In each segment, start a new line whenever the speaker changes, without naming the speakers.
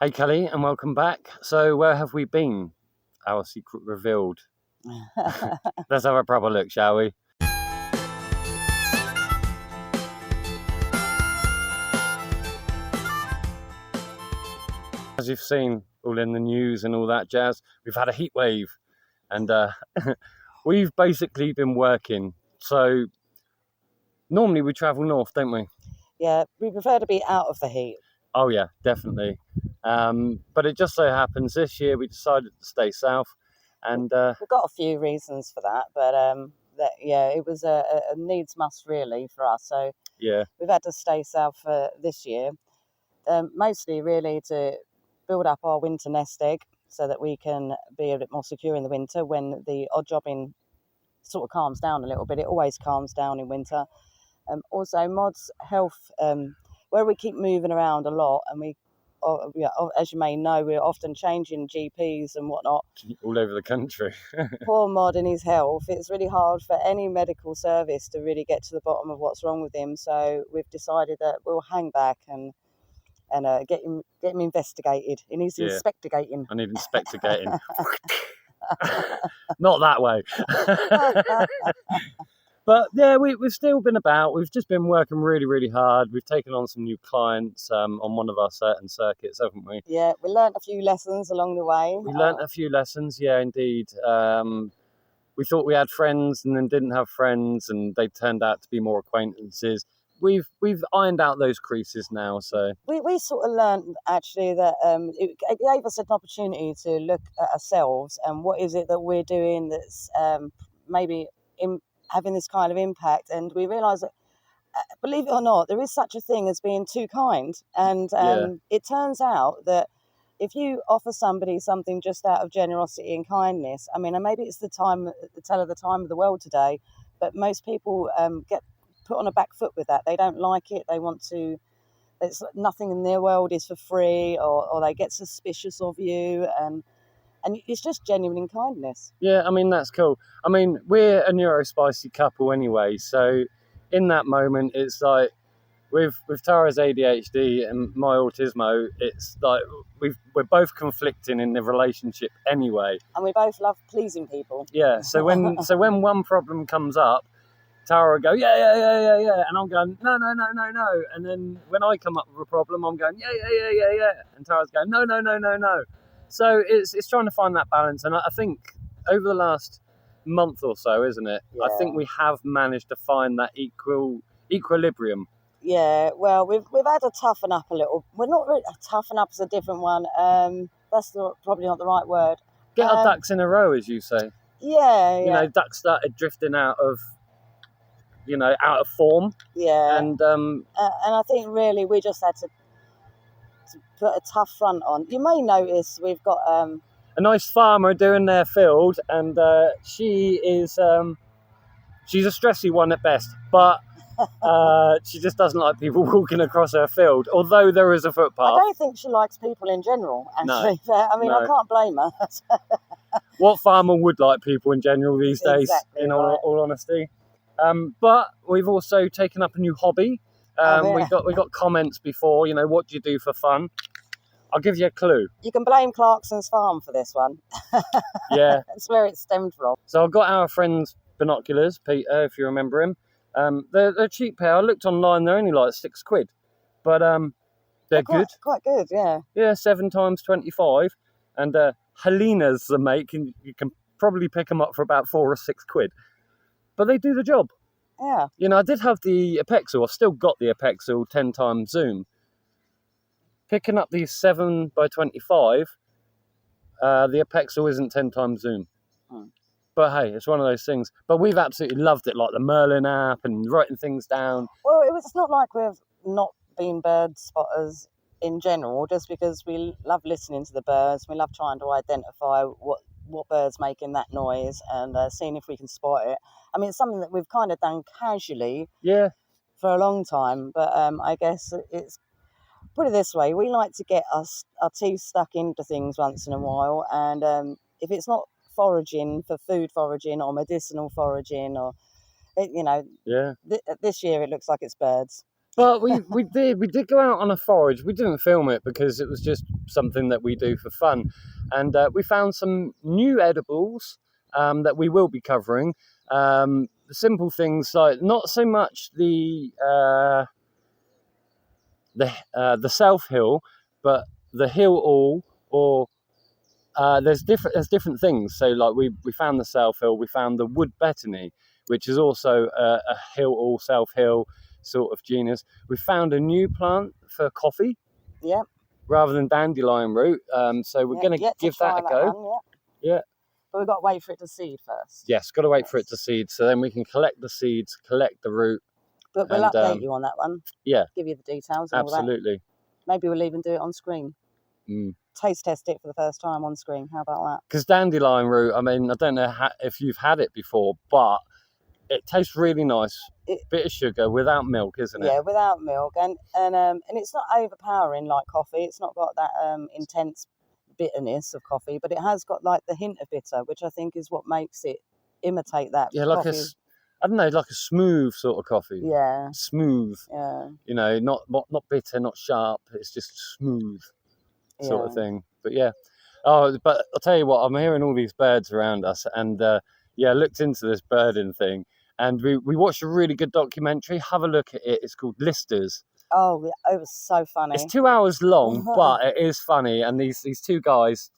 Hey Kelly, and welcome back. So where have we been? Our secret revealed. Let's have a proper look, shall we? As you've seen all in the news and all that jazz, we've had a heat wave, and we've basically been working. So normally we travel north, don't we?
Yeah, we prefer to be out of the heat.
Oh yeah, definitely. But it just so happens this year we decided to stay south, and
We've got a few reasons for that, but it was a needs must really for us. So
yeah,
we've had to stay south for this year, mostly really to build up our winter nest egg so that we can be a bit more secure in the winter when the odd jobbing sort of calms down a little bit. It always calms down in winter. Also, Mod's health, where we keep moving around a lot, and as you may know, we're often changing GPs and whatnot.
all over the country.
Poor Mod and his health. It's really hard for any medical service to really get to the bottom of what's wrong with him. So we've decided that we'll hang back and get him investigated. He needs
Yeah.
inspectigating.
I need inspectigating. Not that way. But yeah, we've still been about. We've just been working really, really hard. We've taken on some new clients on one of our certain circuits, haven't we?
Yeah, we learnt a few lessons along the way.
We learnt a few lessons, yeah, indeed. We thought we had friends and then didn't have friends, and they turned out to be more acquaintances. We've ironed out those creases now, so
we sort of learned actually that it gave us an opportunity to look at ourselves and what is it that we're doing that's maybe having this kind of impact, and we realised that, believe it or not, there is such a thing as being too kind, and it turns out that if you offer somebody something just out of generosity and kindness, I mean, and maybe it's the time of the world today, but most people get put on a back foot with that. They don't like it. They want to. It's nothing in their world is for free, or they get suspicious of you, and it's just genuine kindness.
yeah, I mean, that's cool. I mean, we're a neurospicy couple anyway, so in that moment, it's like with Tara's ADHD and my autismo, it's like we're both conflicting in the relationship anyway.
And we both love pleasing people.
Yeah, so when one problem comes up, Tara will go, yeah, and I'm going, no, and then when I come up with a problem, I'm going, yeah, and Tara's going, no. So it's trying to find that balance, and I think over the last month or so, isn't it? Yeah. I think we have managed to find that equilibrium.
Yeah, well, we've had to toughen up a little. We're not really toughen up is a different one. That's probably not the right word.
Get our ducks in a row, as you say.
Yeah.
You know, ducks started drifting out of form.
Yeah.
And
I think really we just had to put a tough front on. You may notice we've got
a nice farmer doing their field, and she is she's a stressy one at best, but she just doesn't like people walking across her field, although there is a footpath.
I don't think she likes people in general, actually. No, I mean, no. I can't blame her.
What farmer would like people in general these days,
exactly,
in all honesty? But we've also taken up a new hobby. We got comments before, what do you do for fun? I'll give you a clue.
You can blame Clarkson's farm for this one.
Yeah.
That's where it stemmed from.
So I've got our friend's binoculars, Peter, if you remember him. They're a cheap pair. I looked online, they're only like £6, but they're good.
Quite good, yeah.
Yeah, 7x25, and Helena's the make, and you can probably pick them up for about £4 or £6, but they do the job.
Yeah.
I did have the Apexel. I've still got the Apexel 10x zoom. Picking up these 7x25, the Apexel isn't 10x zoom. But hey, it's one of those things. But we've absolutely loved it, like the Merlin app and writing things down.
Well, it's not like we've not been bird spotters in general, just because we love listening to the birds. We love trying to identify what bird's making that noise and seeing if we can spot it. I mean, it's something that we've kind of done casually for a long time. But I guess it's, put it this way, we like to get our teeth stuck into things once in a while. And if it's not foraging for food foraging or medicinal foraging or this year it looks like it's birds.
But we did go out on a forage. We didn't film it because it was just something that we do for fun, and we found some new edibles that we will be covering. Simple things like not so much the South Hill, but the Hill All, or there's different things. So like we found the South Hill, we found the Wood Betony, which is also a Hill All, South Hill sort of genus. We found a new plant for coffee.
Yeah.
Rather than dandelion root. So we're going to give that a go.
One,
yeah.
But we've got to wait for it to seed first.
Yes, got to wait for it to seed. So then we can collect the seeds, collect the root.
But we'll update you on that one.
Yeah.
Give you the details. And
absolutely.
All that. Maybe we'll even do it on screen. Taste test it for the first time on screen. How about that?
Because dandelion root, I mean, I don't know if you've had it before, but it tastes really nice. Bit of sugar without milk, isn't it?
Yeah, without milk, and it's not overpowering like coffee. It's not got that intense bitterness of coffee, but it has got like the hint of bitter, which I think is what makes it imitate that.
Yeah, like
coffee.
I don't know, like a smooth sort of coffee.
Yeah.
Smooth.
Yeah.
You know, not bitter, not sharp. It's just smooth sort of thing. But yeah. Oh, but I'll tell you what, I'm hearing all these birds around us, and I looked into this birding thing, and we watched a really good documentary. Have a look at it. It's called Listers.
Oh, it was so funny.
It's 2 hours long, but it is funny. And these two guys,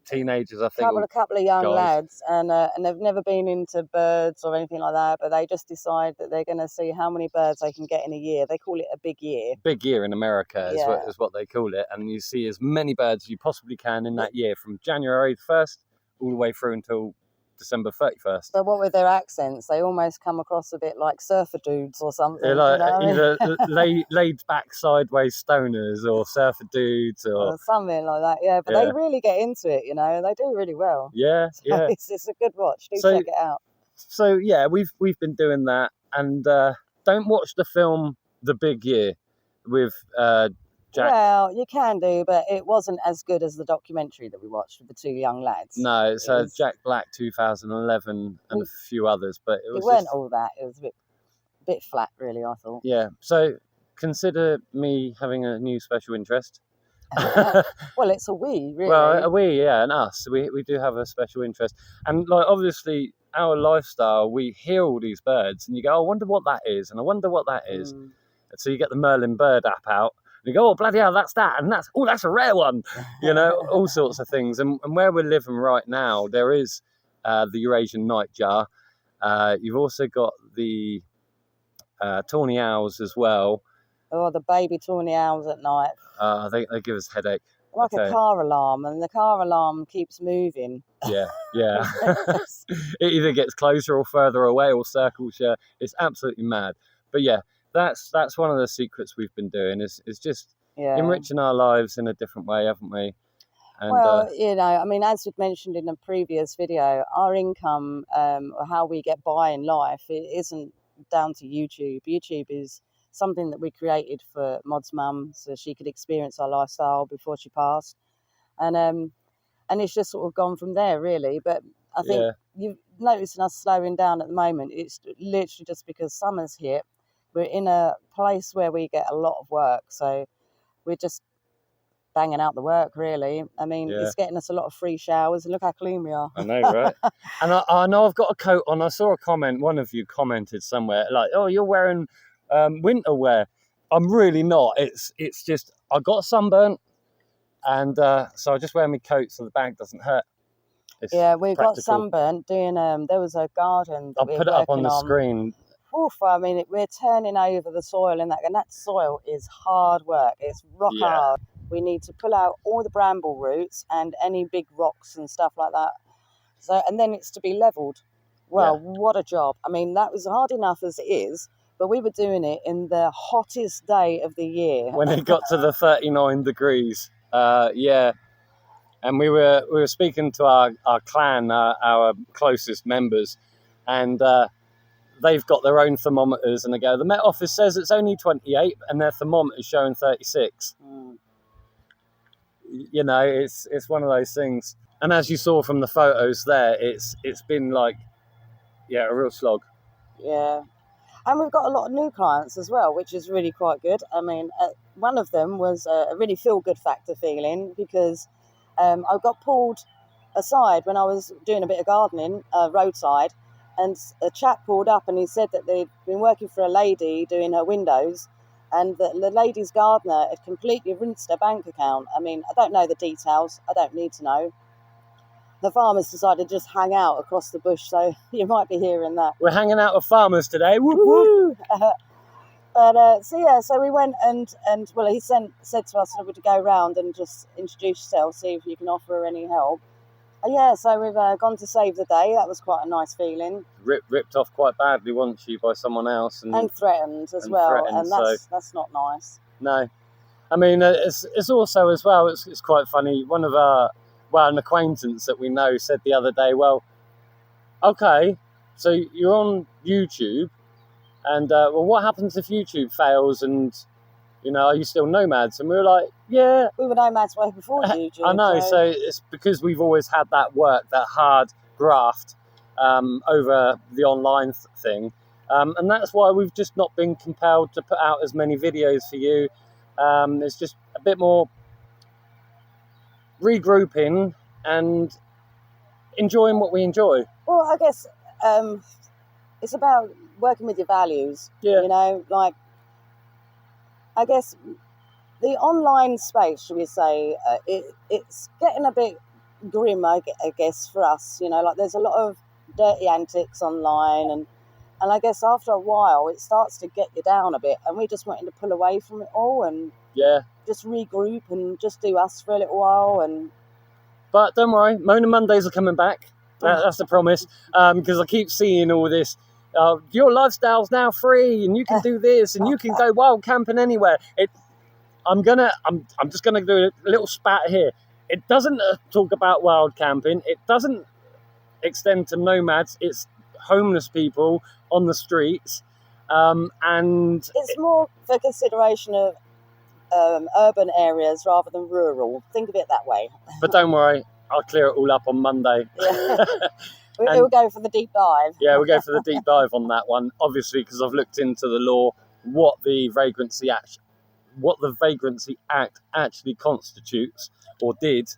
teenagers, I think.
A couple of young lads, and they've never been into birds or anything like that, but they just decide that they're going to see how many birds they can get in a year. They call it a big year.
Big year in America is what they call it. And you see as many birds as you possibly can in that year, from January 1st all the way through until December 31st.
But what with their accents, they almost come across a bit like surfer dudes or something.
They're like either laid back sideways stoners or surfer dudes or
something like that. Yeah, but they really get into it. You know, they do really well.
Yeah,
so it's a good watch. Do check it out.
So yeah, we've been doing that, and don't watch the film The Big Year with Jack.
Well, you can do, but it wasn't as good as the documentary that we watched with the two young lads.
No, it's Jack Black 2011 and a few others, but it
weren't all that. It was a bit flat, really, I thought.
Yeah, so consider me having a new special interest.
Well, it's a we, really.
Well, a we, yeah, and us. We do have a special interest. And like obviously our lifestyle, we hear all these birds and you go, I wonder what that is, and I wonder what that is. And so you get the Merlin Bird app out. You go, oh, bloody hell, that's that. And that's a rare one. You know, all sorts of things. And where we're living right now, there is the Eurasian nightjar. You've also got the tawny owls as well.
Oh, the baby tawny owls at night.
They give us headache.
Like a car alarm, and the car alarm keeps moving.
Yeah. It either gets closer or further away or circles you. It's absolutely mad. But yeah. That's one of the secrets we've been doing is just enriching our lives in a different way, haven't we? And,
well, you know, I mean, as we've mentioned in a previous video, our income or how we get by in life, it isn't down to YouTube. YouTube is something that we created for Mod's mum so she could experience our lifestyle before she passed. And it's just sort of gone from there, really. But I think you've noticed us slowing down at the moment. It's literally just because summer's hit. We're in a place where we get a lot of work, so we're just banging out the work, really. I mean, it's getting us a lot of free showers, and look how clean we are.
I know, right? And I know I've got a coat on. I saw a comment, one of you commented somewhere, like, oh, you're wearing winter wear. I'm really not. It's just, I got sunburnt, and so I just wear my coat so the bag doesn't hurt.
We got sunburnt doing, there was a garden that
I'll put it up on the screen.
Oof, I mean, we're turning over the soil and that soil is hard work. It's rock hard. We need to pull out all the bramble roots and any big rocks and stuff like that. So, and then it's to be levelled. Well, what a job. I mean, that was hard enough as it is, but we were doing it in the hottest day of the year.
When it got to the 39 degrees. And we were speaking to our clan, our closest members, and they've got their own thermometers, and they go, the Met Office says it's only 28 and their thermometer's showing 36. You know, it's one of those things. And as you saw from the photos there, it's been like, a real slog.
Yeah. And we've got a lot of new clients as well, which is really quite good. I mean, one of them was a really feel-good factor feeling because I got pulled aside when I was doing a bit of gardening roadside, and a chap pulled up and he said that they'd been working for a lady doing her windows, and that the lady's gardener had completely rinsed her bank account. I mean, I don't know the details. I don't need to know. The farmers decided to just hang out across the bush, so you might be hearing that.
We're hanging out with farmers today. Whoop, whoop.
But so we went and well, he said to us that we'd go round and just introduce yourself, see if you can offer any help. So we've gone to save the day. That was quite a nice feeling.
Ripped off quite badly, wasn't she, by someone else,
and threatened as well, and that's not nice.
No, I mean it's also as well. It's quite funny. One of an acquaintance that we know said the other day, well, okay, so you're on YouTube, and what happens if YouTube fails? And are you still Nomads? And we were like, yeah,
we were Nomads way before YouTube.
I know. So it's because we've always had that work, that hard graft over the online thing, and that's why we've just not been compelled to put out as many videos for you. It's just a bit more regrouping and enjoying what we enjoy.
Well, I guess it's about working with your values.
Yeah.
I guess the online space, should we say, it's getting a bit grim, I guess, for us. There's a lot of dirty antics online, and I guess after a while it starts to get you down a bit, and we just wanted to pull away from it all and just regroup and just do us for a little while.
But don't worry, Mona Mondays are coming back. That's the promise, because I keep seeing all this. Your lifestyle's now free, and you can do this, and you can go wild camping anywhere. I'm just gonna do a little spat here. It doesn't talk about wild camping. It doesn't extend to nomads. It's homeless people on the streets, and
it's more for consideration of urban areas rather than rural. Think of it that way.
But don't worry, I'll clear it all up on Monday.
Yeah. We'll go for the deep dive.
Yeah, we'll go for the deep dive on that one, obviously, because I've looked into the law, what the Vagrancy Act actually constitutes or did,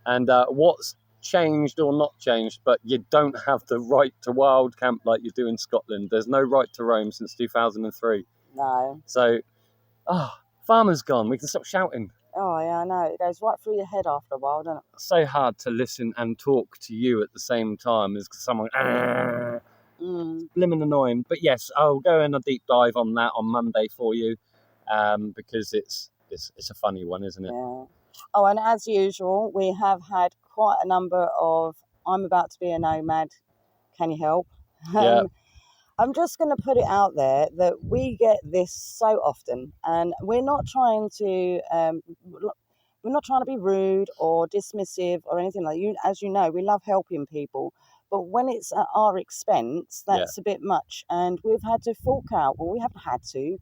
and what's changed or not changed. But you don't have the right to wild camp like you do in Scotland. There's no right to roam since 2003.
No.
So, farmer's gone. We can stop shouting.
Oh, yeah, I know. It goes right through your head after a while, doesn't it?
So hard to listen and talk to you at the same time as someone. Blimmin' annoying. But yes, I'll go in a deep dive on that on Monday for you, because it's a funny one, isn't it?
Yeah. Oh, and as usual, we have had quite a number of "I'm about to be a nomad. Can you help?"
Yeah.
I'm just going to put it out there that we get this so often, and we're not trying to be rude or dismissive or anything like that. As you know, we love helping people, but when it's at our expense, that's a bit much, and we've had to fork out. Well, we haven't had to.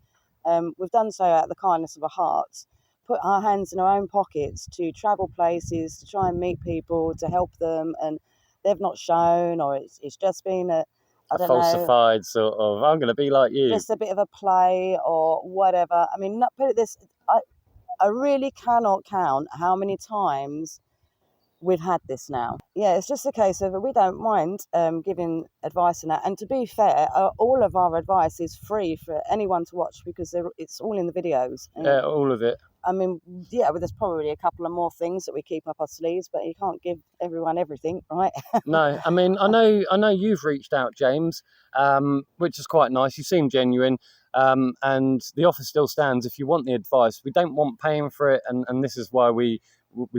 We've done so out of the kindness of our hearts, put our hands in our own pockets to travel places, to try and meet people, to help them, and they've not shown, or it's just been a
falsified sort of, I'm going to be like you.
Just a bit of a play or whatever. I mean, put it this, I really cannot count how many times we've had this now. Yeah, it's just a case of we don't mind giving advice and that. And to be fair, all of our advice is free for anyone to watch because it's all in the videos.
Yeah, all of it.
I mean, well, there's probably a couple of more things that we keep up our sleeves, but you can't give everyone everything, right?
No, I mean, I know you've reached out, James, which is quite nice. You seem genuine, and the offer still stands. If you want the advice, we don't want paying for it, and this is why we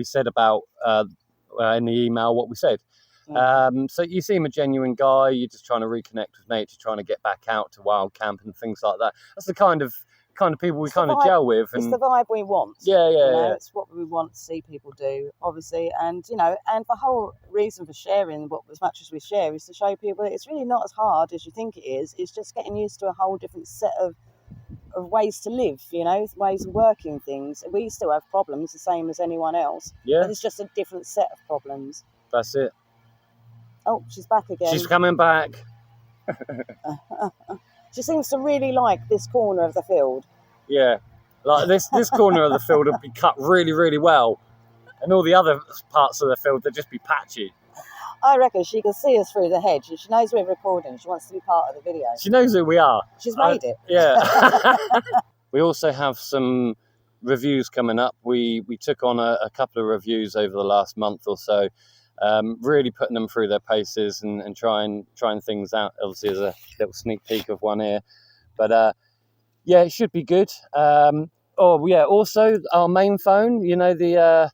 said about in the email what we said. So you seem a genuine guy. You're just trying to reconnect with nature, trying to get back out to wild camp and things like that. That's the kind of people we kind of gel with. And
it's the vibe we want.
Yeah.
It's what we want to see people do, obviously. And, and the whole reason for sharing as much as we share is to show people that it's really not as hard as you think it is. It's just getting used to a whole different set of ways to live, ways of working things. We still have problems the same as anyone else.
Yeah.
But it's just a different set of problems.
That's it.
Oh, she's back again.
She's coming back.
She seems to really like this corner of the field.
Yeah, like this corner of the field would be cut really, really well, and all the other parts of the field would just be patchy.
I reckon she can see us through the hedge, and she knows we're recording. She wants to be part of the video.
She knows who we are.
She's made it.
Yeah. We also have some reviews coming up. We took on a couple of reviews over the last month or so, really putting them through their paces and trying things out. Obviously, as a little sneak peek of one here, but yeah, it should be good. Oh yeah, also our main phone, you know, the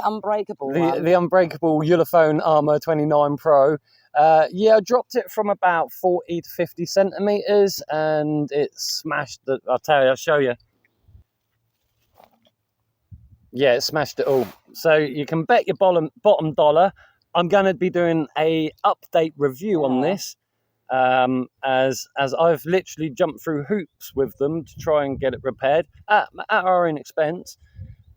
unbreakable one.
the unbreakable Ulefone Armor 29 Pro. Yeah, I dropped it from about 40 to 50 centimeters, and it smashed the. I'll show you. Yeah, it smashed it all. So you can bet your bottom dollar I'm going to be doing a update review on this, as I've literally jumped through hoops with them to try and get it repaired at our own expense.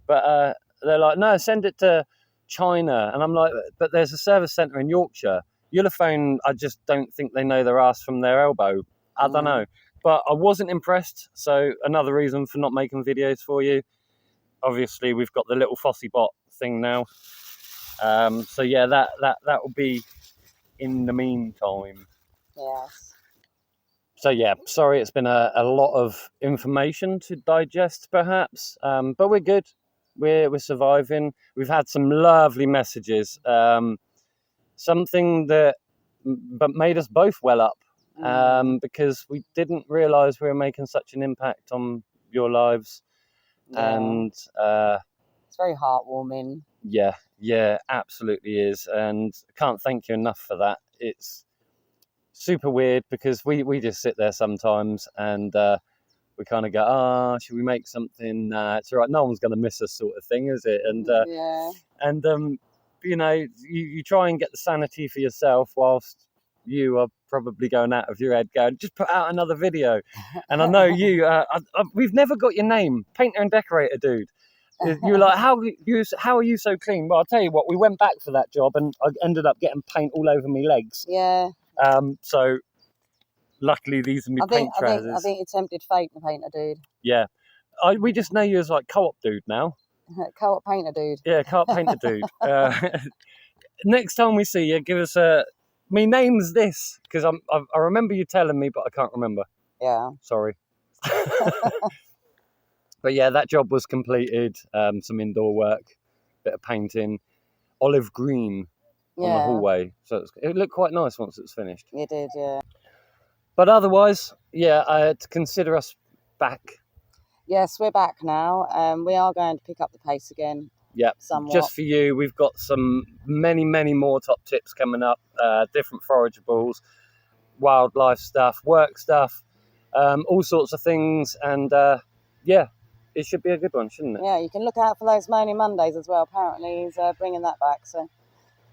But they're like, no, send it to China. And I'm like, but there's a service centre in Yorkshire. Ulefone, I just don't think they know their ass from their elbow. I don't know. But I wasn't impressed. So another reason for not making videos for you. Obviously, we've got the little Fossy bot thing now. So yeah, that will be in the meantime.
Yes.
So yeah, sorry, it's been a lot of information to digest, perhaps. But we're good. We're surviving. We've had some lovely messages. Something that but made us both well up, because we didn't realise we were making such an impact on your lives.
Yeah.
And
it's very heartwarming.
Yeah, absolutely is. And I can't thank you enough for that. It's super weird because we just sit there sometimes and we kind of go, should we make something? It's all right, no one's going to miss us, sort of thing, is it? And you know, you try and get the sanity for yourself whilst you are probably going out of your head going, just put out another video. And I know you, we've never got your name, painter and decorator dude. You're like, how are you so clean? Well, I'll tell you what, we went back for that job and I ended up getting paint all over my legs.
Yeah.
So luckily these are my paint trousers.
I think you tempted fate, the painter dude.
Yeah. We just know you as like co-op dude now.
Co-op painter dude.
Yeah, co-op painter dude. Next time we see you, give us a... My name's this, because I remember you telling me, but I can't remember.
Yeah.
Sorry. But yeah, that job was completed. Some indoor work, bit of painting, olive green on the hallway. So it looked quite nice once it was finished.
It did, yeah.
But otherwise, yeah, to consider us back.
Yes, we're back now. We are going to pick up the pace again.
Yeah,
somewhat.
Just for you, we've got some many more top tips coming up. Different forageables, wildlife stuff, work stuff, all sorts of things. And yeah, it should be a good one, shouldn't it?
Yeah, you can look out for those Moaning Mondays as well. Apparently he's bringing that back. So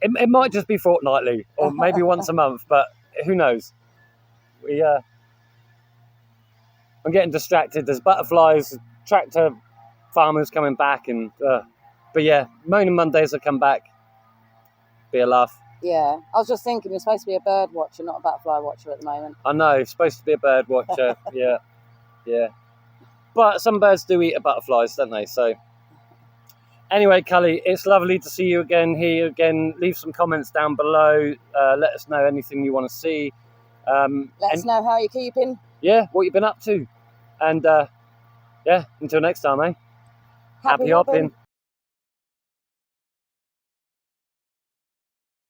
it might just be fortnightly or maybe once a month, but who knows? I'm getting distracted. There's butterflies, tractor farmers coming back, and but yeah, Moaning Mondays will come back. Be a laugh.
Yeah, I was just thinking you're supposed to be a bird watcher, not a butterfly watcher at the moment.
I know, it's supposed to be a bird watcher. yeah. But some birds do eat butterflies, don't they? So anyway, Cully, it's lovely to see you again here again. Leave some comments down below. Let us know anything you want to see.
Let us know how you're keeping.
Yeah, what you've been up to. And yeah, until next time, eh?
Happy hopping.